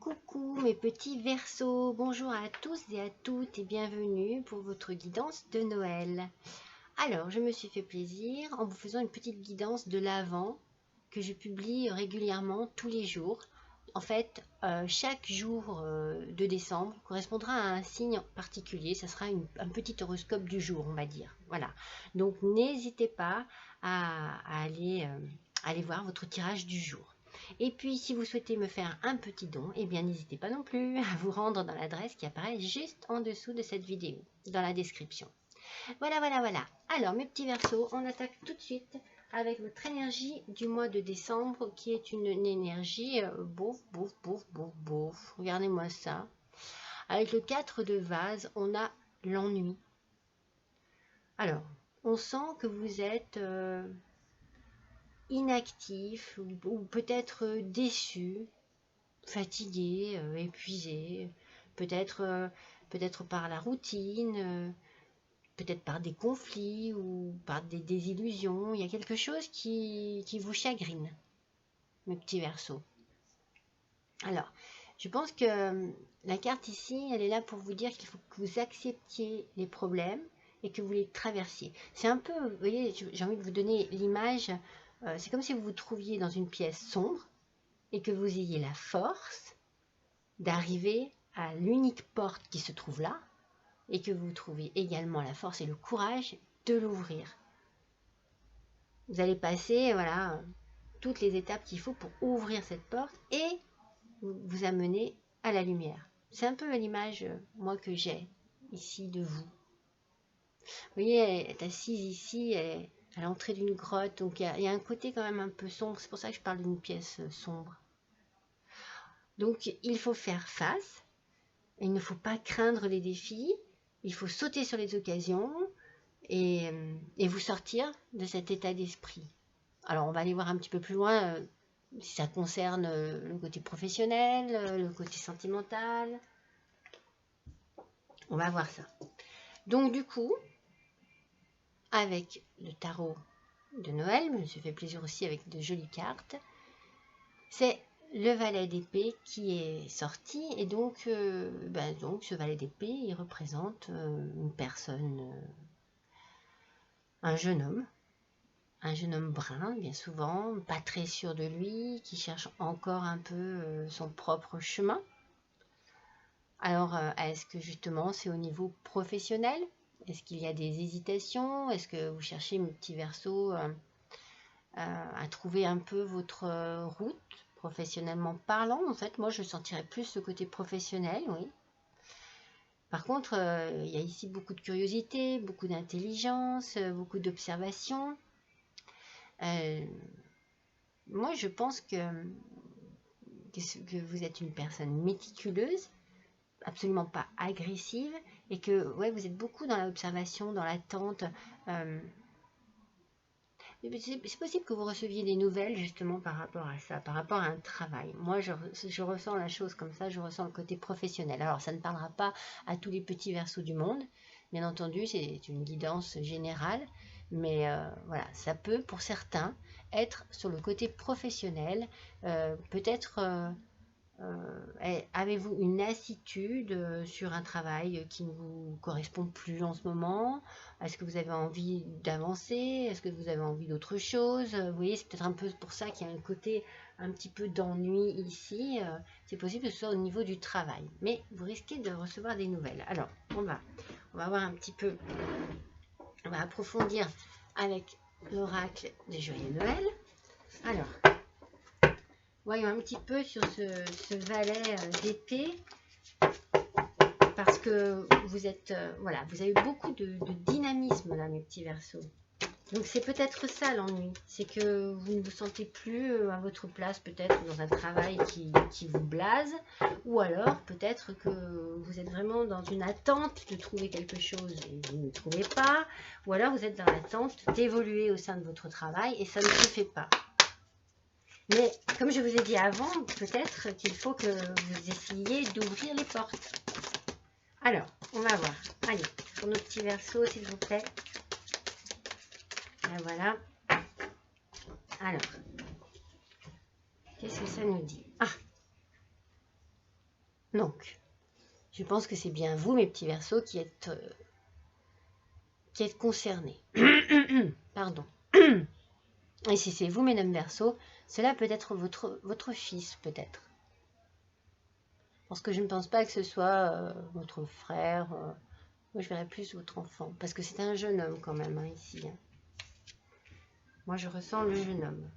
Coucou mes petits Verseaux, bonjour à tous et à toutes et bienvenue pour votre guidance de Noël. Alors, je me suis fait plaisir en vous faisant une petite guidance de l'Avent que je publie régulièrement tous les jours. En fait, chaque jour de décembre correspondra à un signe particulier, ça sera un petit horoscope du jour, on va dire. Voilà, donc n'hésitez pas à aller voir votre tirage du jour. Et puis, si vous souhaitez me faire un petit don, eh bien, n'hésitez pas non plus à vous rendre dans l'adresse qui apparaît juste en dessous de cette vidéo, dans la description. Voilà. Alors, mes petits Verseaux, on attaque tout de suite avec votre énergie du mois de décembre, qui est une énergie bouf. Regardez-moi ça. Avec le 4 de vase, on a l'ennui. Alors, on sent que vous êtes inactif ou peut-être déçu, fatigué, épuisé, peut-être par la routine, peut-être par des conflits ou par des désillusions. Il y a quelque chose qui vous chagrine, mes petits Verseaux. Alors, je pense que la carte ici, elle est là pour vous dire qu'il faut que vous acceptiez les problèmes et que vous les traversiez. C'est un peu, vous voyez, j'ai envie de vous donner l'image, c'est comme si vous vous trouviez dans une pièce sombre et que vous ayez la force d'arriver à l'unique porte qui se trouve là et que vous trouviez également la force et le courage de l'ouvrir. Vous allez passer, voilà, toutes les étapes qu'il faut pour ouvrir cette porte et vous amener à la lumière. C'est un peu l'image, moi, que j'ai ici de vous. Vous voyez, elle est assise ici, elle est à l'entrée d'une grotte, donc il y a un côté quand même un peu sombre. C'est pour ça que je parle d'une pièce sombre. Donc, il faut faire face. Il ne faut pas craindre les défis. Il faut sauter sur les occasions et vous sortir de cet état d'esprit. Alors, on va aller voir un petit peu plus loin si ça concerne le côté professionnel, le côté sentimental. On va voir ça. Donc, du coup, avec le tarot de Noël, je me suis fait plaisir aussi avec de jolies cartes, c'est le valet d'épée qui est sorti, et donc ce valet d'épée, il représente une personne, un jeune homme brun, bien souvent, pas très sûr de lui, qui cherche encore un peu son propre chemin. Alors, est-ce que justement c'est au niveau professionnel? Est-ce qu'il y a des hésitations? Est-ce que vous cherchez, mes petits Verseaux, à trouver un peu votre route, professionnellement parlant? En fait, moi, je sentirais plus ce côté professionnel, oui. Par contre, il y a ici beaucoup de curiosité, beaucoup d'intelligence, beaucoup d'observation. Moi, je pense que vous êtes une personne méticuleuse, absolument pas agressive, et que ouais, vous êtes beaucoup dans l'observation, dans l'attente. C'est possible que vous receviez des nouvelles justement par rapport à ça, par rapport à un travail. Moi, je ressens la chose comme ça, je ressens le côté professionnel. Alors, ça ne parlera pas à tous les petits Verseaux du monde, bien entendu, c'est une guidance générale, mais voilà, ça peut pour certains être sur le côté professionnel, peut-être avez-vous une lassitude sur un travail qui ne vous correspond plus en ce moment? Est-ce que vous avez envie d'avancer? Est-ce que vous avez envie d'autre chose? Vous voyez, c'est peut-être un peu pour ça qu'il y a un côté un petit peu d'ennui ici. C'est possible que ce soit au niveau du travail, mais vous risquez de recevoir des nouvelles. Alors, on va voir un petit peu, on va approfondir avec l'oracle des Joyeux Noël. Alors, voyons un petit peu sur ce valet d'épée, parce que vous êtes, voilà, vous avez beaucoup de dynamisme là, mes petits Verseaux. Donc c'est peut-être ça l'ennui, c'est que vous ne vous sentez plus à votre place, peut-être dans un travail qui vous blase, ou alors peut-être que vous êtes vraiment dans une attente de trouver quelque chose et vous ne trouvez pas, ou alors vous êtes dans l'attente d'évoluer au sein de votre travail et ça ne se fait pas. Mais comme je vous ai dit avant, peut-être qu'il faut que vous essayiez d'ouvrir les portes. Alors, on va voir. Allez, pour nos petits Verseaux, s'il vous plaît. Et voilà. Alors, qu'est-ce que ça nous dit? Ah, Donc, je pense que c'est bien vous, mes petits Verseaux, qui êtes concernés. Pardon. Et si c'est vous, mesdames Verseaux, cela peut être votre fils, peut-être. Parce que je ne pense pas que ce soit votre frère. Moi, je verrais plus votre enfant. Parce que c'est un jeune homme quand même, hein, ici. Hein. Moi, je ressens le jeune homme.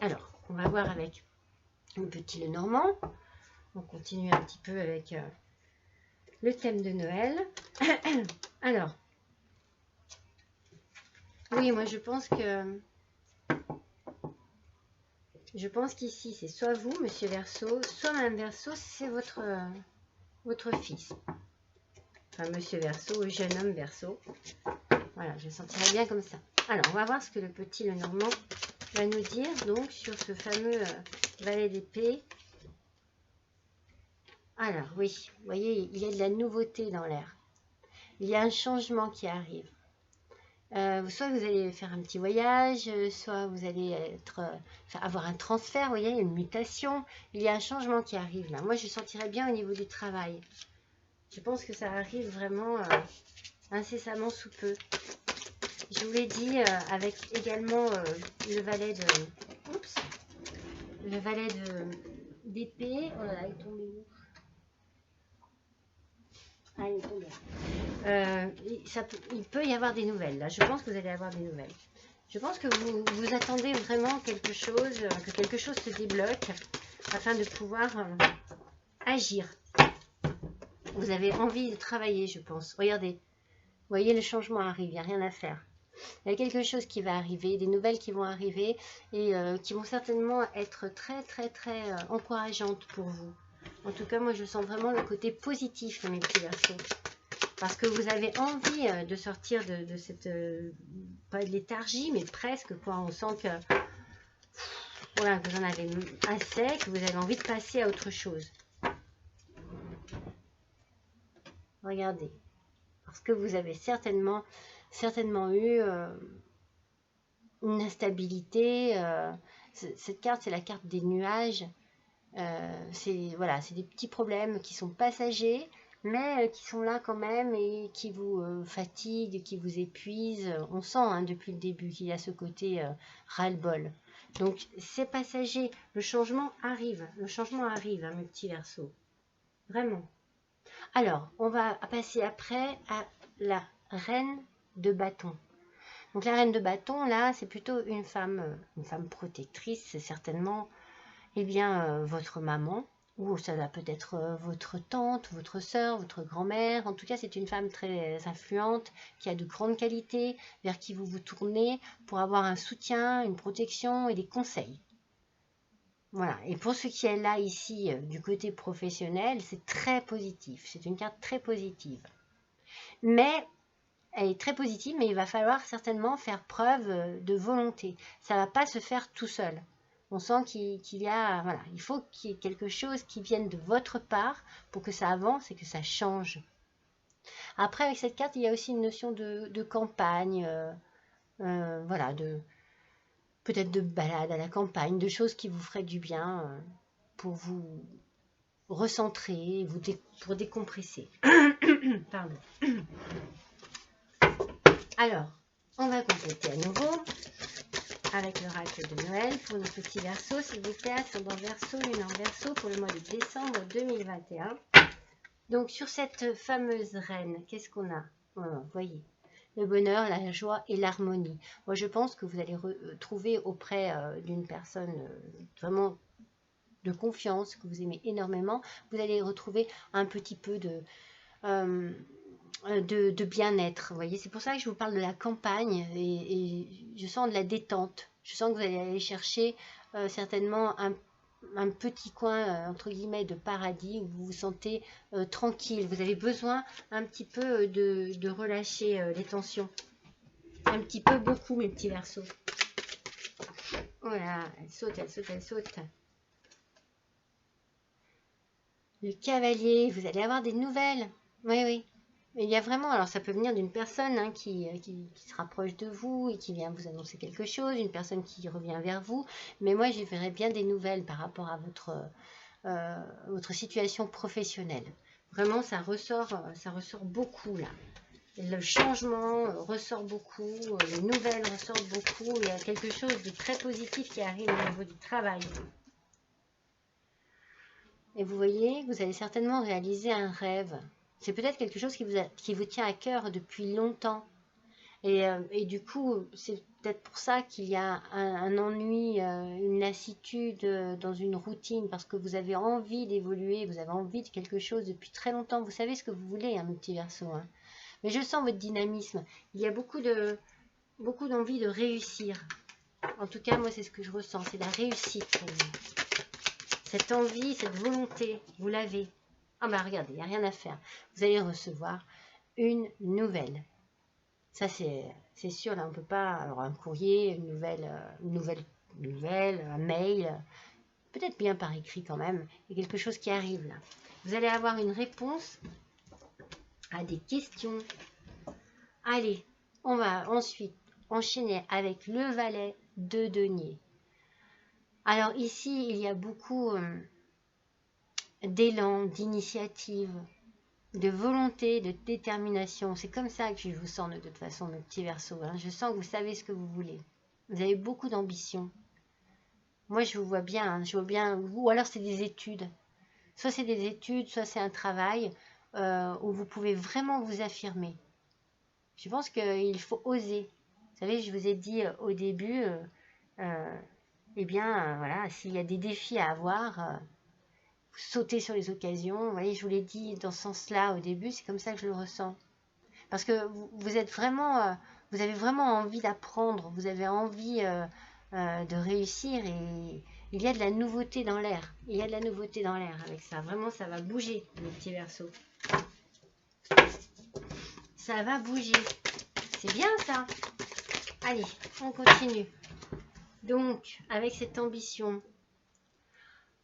Alors, on va voir avec le petit Lenormand. On continue un petit peu avec le thème de Noël. Alors, oui, moi, je pense qu'ici, c'est soit vous, monsieur Verseau, soit madame Verseau, c'est votre fils. Enfin, monsieur Verseau, jeune homme Verseau. Voilà, je le sentirais bien comme ça. Alors, on va voir ce que le petit Lenormand va nous dire donc sur ce fameux valet d'épée. Alors, oui, vous voyez, il y a de la nouveauté dans l'air. Il y a un changement qui arrive. Soit vous allez faire un petit voyage, soit vous allez avoir un transfert, vous voyez, une mutation. Il y a un changement qui arrive là. Moi, je sentirais bien au niveau du travail. Je pense que ça arrive vraiment incessamment sous peu. Je vous l'ai dit avec également le valet de... Oups. Le valet d'épée. Oh là là, il est tombé où? Ah, il est tombé. Il peut y avoir des nouvelles. Là, je pense que vous allez avoir des nouvelles. Je pense que vous attendez vraiment quelque chose, que quelque chose se débloque afin de pouvoir agir. Vous avez envie de travailler, je pense. Regardez, vous voyez, le changement arrive, il n'y a rien à faire. Il y a quelque chose qui va arriver, des nouvelles qui vont arriver et qui vont certainement être très, très, très encourageantes pour vous. En tout cas, moi, je sens vraiment le côté positif, mes petits Verseaux. Parce que vous avez envie de sortir de cette, pas de léthargie, mais presque, quoi. On sent que, voilà, que vous en avez assez, que vous avez envie de passer à autre chose. Regardez. Parce que vous avez certainement eu une instabilité. Cette carte, c'est la carte des nuages. Voilà, c'est des petits problèmes qui sont passagers, mais qui sont là quand même et qui vous fatiguent, qui vous épuisent. On sent hein, depuis le début qu'il y a ce côté ras-le-bol. Donc, c'est passager. Le changement arrive. Le changement arrive, hein, mes petits Verseaux. Vraiment. Alors, on va passer après à la reine de bâton. Donc, la reine de bâton, là, c'est plutôt une femme protectrice. C'est certainement votre maman, ou ça va peut-être votre tante, votre soeur, votre grand-mère. En tout cas, c'est une femme très influente, qui a de grandes qualités, vers qui vous vous tournez pour avoir un soutien, une protection et des conseils. Voilà, et pour ce qui est là, ici, du côté professionnel, c'est très positif. C'est une carte très positive. Mais, elle est très positive, mais il va falloir certainement faire preuve de volonté. Ça ne va pas se faire tout seul. On sent qu'il y a, voilà, il faut qu'il y ait quelque chose qui vienne de votre part pour que ça avance et que ça change. Après, avec cette carte, il y a aussi une notion de campagne, voilà, peut-être de balade à la campagne, de choses qui vous feraient du bien pour vous recentrer, pour décompresser. Pardon. Alors, on va compléter à nouveau avec l'oracle de Noël pour nos petits Verseaux, s'il vous plaît, ascendant Verseau, lune en Verseau pour le mois de décembre 2021. Donc sur cette fameuse reine, qu'est-ce qu'on a? Vous voyez, le bonheur, la joie et l'harmonie. Moi je pense que vous allez trouver auprès d'une personne vraiment de confiance, que vous aimez énormément, vous allez retrouver un petit peu de bien-être. Vous voyez, c'est pour ça que je vous parle de la campagne et je sens de la détente. Je sens que vous allez aller chercher certainement un petit coin, entre guillemets, de paradis où vous vous sentez tranquille. Vous avez besoin un petit peu de relâcher les tensions. Un petit peu, beaucoup, mes petits Verseaux. Voilà, elle saute, elle saute, elle saute. Le cavalier, vous allez avoir des nouvelles. Oui, oui. Il y a vraiment, alors ça peut venir d'une personne hein, qui se rapproche de vous et qui vient vous annoncer quelque chose, une personne qui revient vers vous, mais moi je verrais bien des nouvelles par rapport à votre situation professionnelle. Vraiment, ça ressort beaucoup là. Le changement ressort beaucoup, les nouvelles ressortent beaucoup. Il y a quelque chose de très positif qui arrive au niveau du travail. Et vous voyez, vous allez certainement réaliser un rêve. C'est peut-être quelque chose qui vous tient à cœur depuis longtemps. Et du coup, c'est peut-être pour ça qu'il y a un ennui, une lassitude dans une routine, parce que vous avez envie d'évoluer, vous avez envie de quelque chose depuis très longtemps. Vous savez ce que vous voulez, mon petit Verseau. Hein. Mais je sens votre dynamisme. Il y a beaucoup d'envie de réussir. En tout cas, moi, c'est ce que je ressens. C'est la réussite pour vous. Cette envie, cette volonté, vous l'avez. Ah bah regardez, il n'y a rien à faire. Vous allez recevoir une nouvelle. Ça, c'est sûr, là, on ne peut pas... Alors, un courrier, une nouvelle, un mail, peut-être bien par écrit quand même. Il y a quelque chose qui arrive, là. Vous allez avoir une réponse à des questions. Allez, on va ensuite enchaîner avec le valet de denier. Alors, ici, il y a beaucoup d'élan, d'initiative, de volonté, de détermination. C'est comme ça que je vous sens de toute façon, mes petits Verseaux. Hein. Je sens que vous savez ce que vous voulez. Vous avez beaucoup d'ambition. Moi, je vous vois bien. Hein. Je vois bien. Ou alors, c'est des études. Soit c'est des études, soit c'est un travail où vous pouvez vraiment vous affirmer. Je pense qu'il faut oser. Vous savez, je vous ai dit au début, eh bien, voilà, s'il y a des défis à avoir... sauter sur les occasions, vous voyez, je vous l'ai dit dans ce sens-là au début, c'est comme ça que je le ressens. Parce que vous êtes vraiment, vous avez vraiment envie d'apprendre, vous avez envie de réussir et il y a de la nouveauté dans l'air. Il y a de la nouveauté dans l'air avec ça. Vraiment, ça va bouger, mes petits Verseaux. Ça va bouger. C'est bien ça. Allez, on continue. Donc, avec cette ambition,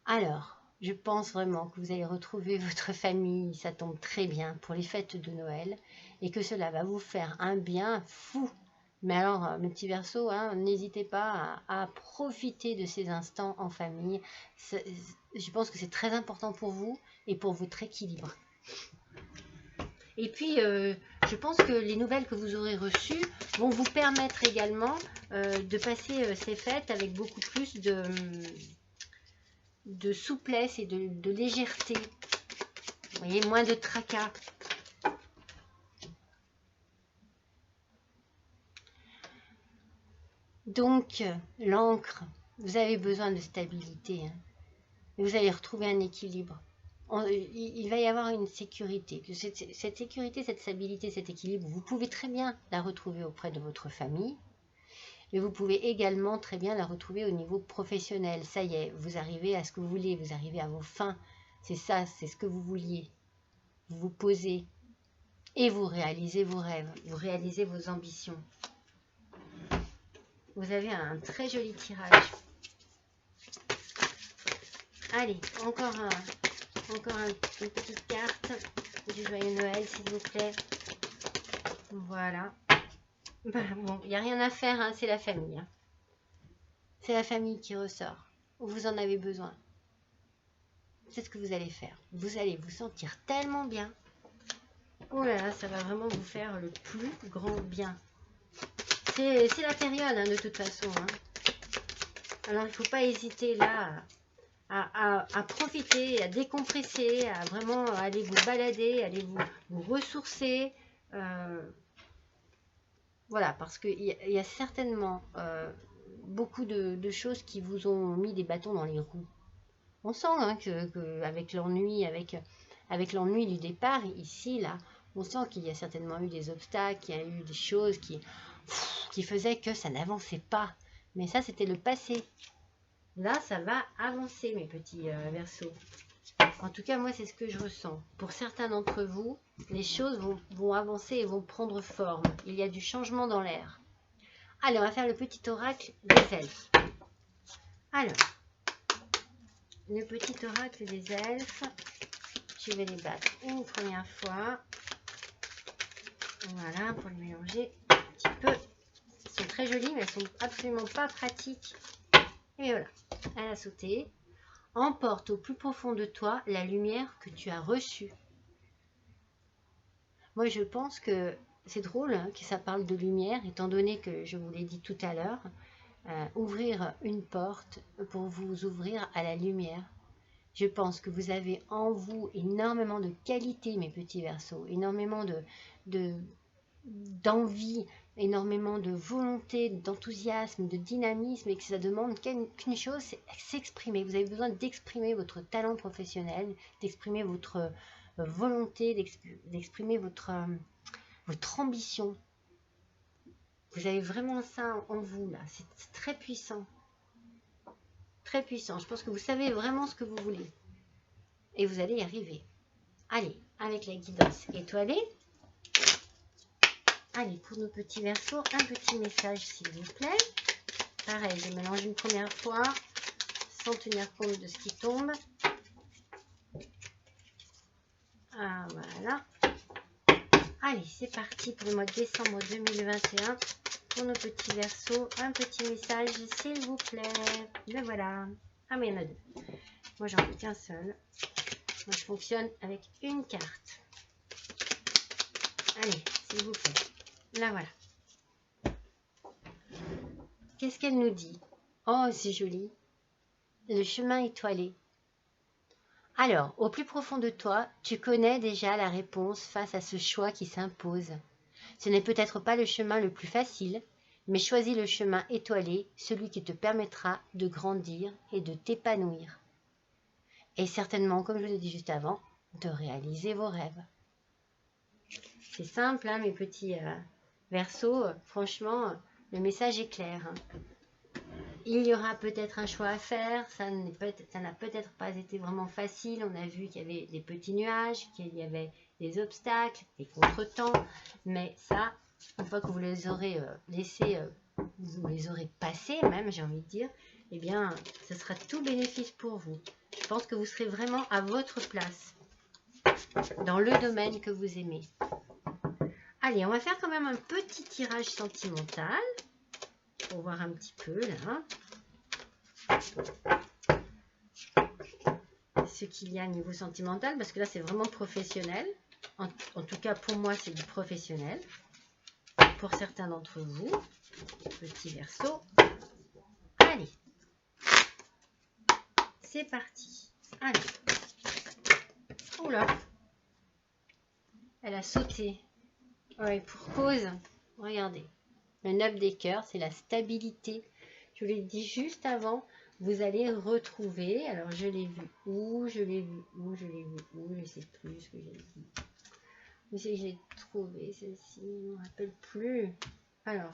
alors... Je pense vraiment que vous allez retrouver votre famille, ça tombe très bien pour les fêtes de Noël et que cela va vous faire un bien fou. Mais alors, mes petits Verseaux, hein, n'hésitez pas à profiter de ces instants en famille. Je pense que c'est très important pour vous et pour votre équilibre. Et puis, je pense que les nouvelles que vous aurez reçues vont vous permettre également de passer ces fêtes avec beaucoup plus de souplesse et de légèreté. Vous voyez, moins de tracas. Donc, l'encre, vous avez besoin de stabilité. Hein. Vous allez retrouver un équilibre. Il va y avoir une sécurité. Cette sécurité, cette stabilité, cet équilibre, vous pouvez très bien la retrouver auprès de votre famille. Mais vous pouvez également très bien la retrouver au niveau professionnel. Ça y est, vous arrivez à ce que vous voulez, vous arrivez à vos fins. C'est ça, c'est ce que vous vouliez. Vous vous posez et vous réalisez vos rêves, vous réalisez vos ambitions. Vous avez un très joli tirage. Allez, encore une petite carte du Joyeux Noël, s'il vous plaît. Voilà. Bon, il n'y a rien à faire, hein, c'est la famille. Hein. C'est la famille qui ressort. Vous en avez besoin. C'est ce que vous allez faire. Vous allez vous sentir tellement bien. Oh là là, ça va vraiment vous faire le plus grand bien. C'est la période, hein, de toute façon. Hein. Alors, il ne faut pas hésiter là à profiter, à décompresser, à vraiment aller vous balader, aller vous ressourcer. Voilà, parce qu'il y a certainement beaucoup de choses qui vous ont mis des bâtons dans les roues. On sent hein, qu'avec l'ennui, avec l'ennui du départ, ici, là, on sent qu'il y a certainement eu des obstacles, qu'il y a eu des choses qui faisaient que ça n'avançait pas. Mais ça, c'était le passé. Là, ça va avancer, mes petits Verseaux. En tout cas, moi, c'est ce que je ressens. Pour certains d'entre vous, les choses vont avancer et vont prendre forme. Il y a du changement dans l'air. Allez, on va faire le petit oracle des elfes. Alors, le petit oracle des elfes, je vais les battre une première fois. Voilà, pour le mélanger un petit peu. Elles sont très jolies, mais elles sont absolument pas pratiques. Et voilà, elle a sauté. emporte au plus profond de toi la lumière que tu as reçue. Moi, je pense que c'est drôle hein, que ça parle de lumière, étant donné que je vous l'ai dit tout à l'heure, ouvrir une porte pour vous ouvrir à la lumière. Je pense que vous avez en vous énormément de qualités, mes petits Verseaux, énormément d'envie, énormément de volonté, d'enthousiasme, de dynamisme, et que ça demande qu'une chose, c'est s'exprimer. Vous avez besoin d'exprimer votre talent professionnel, d'exprimer votre volonté, d'exprimer votre ambition. Vous avez vraiment ça en vous, là. C'est très puissant. Très puissant. Je pense que vous savez vraiment ce que vous voulez. Et vous allez y arriver. Allez, avec la guidance étoilée. Allez, pour nos petits Verseaux, un petit message, s'il vous plaît. Pareil, je mélange une première fois, sans tenir compte de ce qui tombe. Ah, voilà. Allez, c'est parti pour le mois de décembre 2021. Pour nos petits Verseaux, un petit message, s'il vous plaît. Ben voilà. Ah, mais il y en a deux. Moi, j'en ai qu'un seul. Moi, je fonctionne avec une carte. Allez, s'il vous plaît. Là, voilà. Qu'est-ce qu'elle nous dit? Oh, c'est joli. Le chemin étoilé. Alors, au plus profond de toi, tu connais déjà la réponse face à ce choix qui s'impose. Ce n'est peut-être pas le chemin le plus facile, mais choisis le chemin étoilé, celui qui te permettra de grandir et de t'épanouir. Et certainement, comme je vous l'ai dit juste avant, de réaliser vos rêves. C'est simple, hein, mes petits Verseaux. Franchement, le message est clair. Hein. Il y aura peut-être un choix à faire, ça n'a peut-être pas été vraiment facile. On a vu qu'il y avait des petits nuages, qu'il y avait des obstacles, des contretemps. Mais ça, une fois que vous les aurez laissés, vous les aurez passés même, j'ai envie de dire, eh bien, ce sera tout bénéfice pour vous. Je pense que vous serez vraiment à votre place, dans le domaine que vous aimez. Allez, on va faire quand même un petit tirage sentimental. Pour voir un petit peu là ce qu'il y a au niveau sentimental, parce que là c'est vraiment professionnel. En tout cas pour moi c'est du professionnel. Pour certains d'entre vous, petits Verseaux. Allez, c'est parti. Allez. Oula, elle a sauté. Ouais, pour cause, regardez. Le 9 des cœurs, c'est la stabilité. Je vous l'ai dit juste avant, vous allez retrouver. Alors, je l'ai vu où, je l'ai vu où, je l'ai vu où, je ne sais plus ce que j'ai dit. Où c'est que j'ai trouvé celle-ci, je ne me rappelle plus. Alors,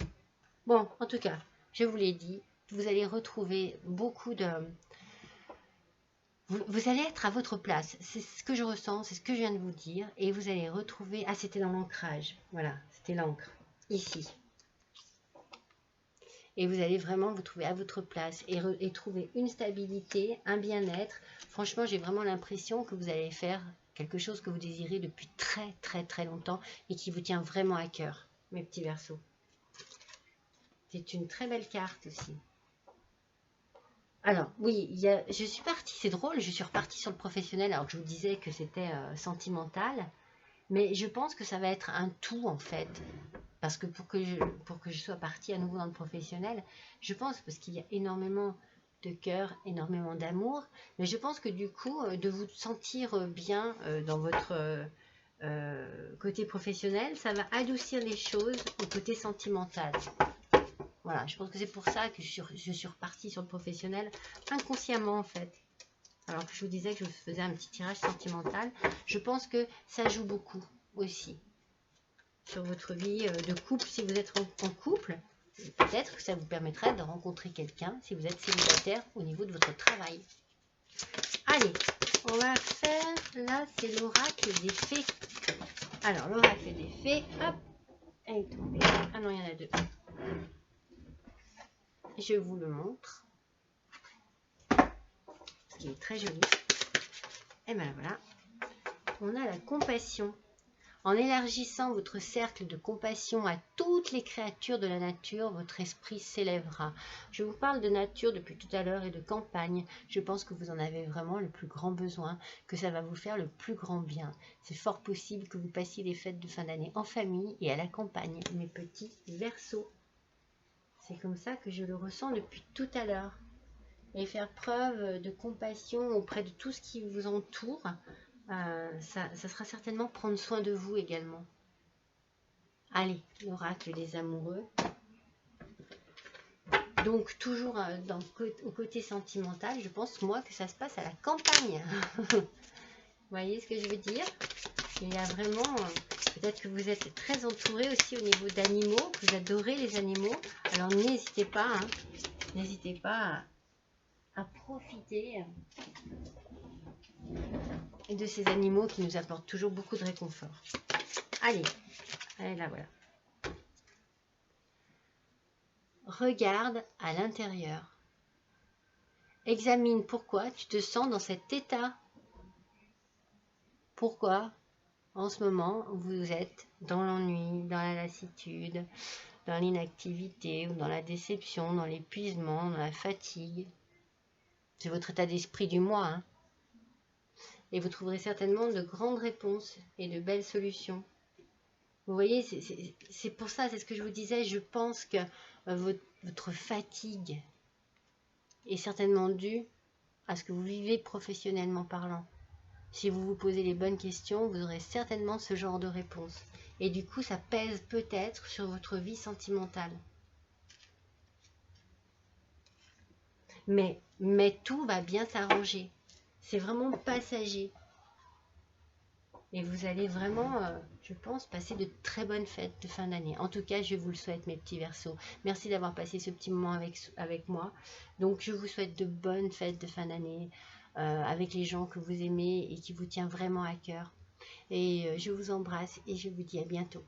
bon, en tout cas, je vous l'ai dit, vous allez retrouver beaucoup de... Vous allez être à votre place. C'est ce que je ressens, c'est ce que je viens de vous dire. Et vous allez retrouver... Ah, c'était dans l'ancrage. Voilà, c'était l'encre. Ici. Et vous allez vraiment vous trouver à votre place et trouver une stabilité, un bien-être. Franchement, j'ai vraiment l'impression que vous allez faire quelque chose que vous désirez depuis très très très longtemps et qui vous tient vraiment à cœur, mes petits Verseaux. C'est une très belle carte aussi. Alors, oui, je suis partie, c'est drôle, je suis repartie sur le professionnel alors que je vous disais que c'était sentimental. Mais je pense que ça va être un tout en fait. Parce que pour que je sois partie à nouveau dans le professionnel, je pense, parce qu'il y a énormément de cœur, énormément d'amour, mais je pense que du coup, de vous sentir bien dans votre côté professionnel, ça va adoucir les choses au côté sentimental. Voilà, je pense que c'est pour ça que je suis repartie sur le professionnel, inconsciemment en fait. Alors que je vous disais que je faisais un petit tirage sentimental, je pense que ça joue beaucoup aussi sur votre vie de couple. Si vous êtes en couple, peut-être que ça vous permettra de rencontrer quelqu'un si vous êtes célibataire au niveau de votre travail. Allez, on va faire, là c'est l'oracle des fées. Alors l'oracle des fées, hop, elle est tombée. Ah non, il y en a deux. Je vous le montre. Ce qui est très joli. Et bien voilà, on a la compassion. En élargissant votre cercle de compassion à tous toutes les créatures de la nature, votre esprit s'élèvera. Je vous parle de nature depuis tout à l'heure et de campagne. Je pense que vous en avez vraiment le plus grand besoin, que ça va vous faire le plus grand bien. C'est fort possible que vous passiez les fêtes de fin d'année en famille et à la campagne, mes petits Verseaux. C'est comme ça que je le ressens depuis tout à l'heure. Et faire preuve de compassion auprès de tout ce qui vous entoure, ça sera certainement prendre soin de vous également. Allez, l'oracle des amoureux. Donc, toujours au côté sentimental, je pense, moi, que ça se passe à la campagne. Vous voyez ce que je veux dire? Il y a vraiment... peut-être que vous êtes très entouré aussi au niveau d'animaux, que vous adorez les animaux. Alors, n'hésitez pas, n'hésitez pas à profiter de ces animaux qui nous apportent toujours beaucoup de réconfort. Allez, là voilà. Regarde à l'intérieur. Examine pourquoi tu te sens dans cet état. Pourquoi en ce moment vous êtes dans l'ennui, dans la lassitude, dans l'inactivité ou dans la déception, dans l'épuisement, dans la fatigue. C'est votre état d'esprit du mois. Et vous trouverez certainement de grandes réponses et de belles solutions. Vous voyez, c'est pour ça, c'est ce que je vous disais, je pense que votre fatigue est certainement due à ce que vous vivez professionnellement parlant. Si vous vous posez les bonnes questions, vous aurez certainement ce genre de réponse. Et du coup, ça pèse peut-être sur votre vie sentimentale. Mais tout va bien s'arranger. C'est vraiment passager. Et vous allez vraiment, je pense, passer de très bonnes fêtes de fin d'année. En tout cas, je vous le souhaite, mes petits Verseaux. Merci d'avoir passé ce petit moment avec moi. Donc, je vous souhaite de bonnes fêtes de fin d'année avec les gens que vous aimez et qui vous tiennent vraiment à cœur. Et je vous embrasse et je vous dis à bientôt.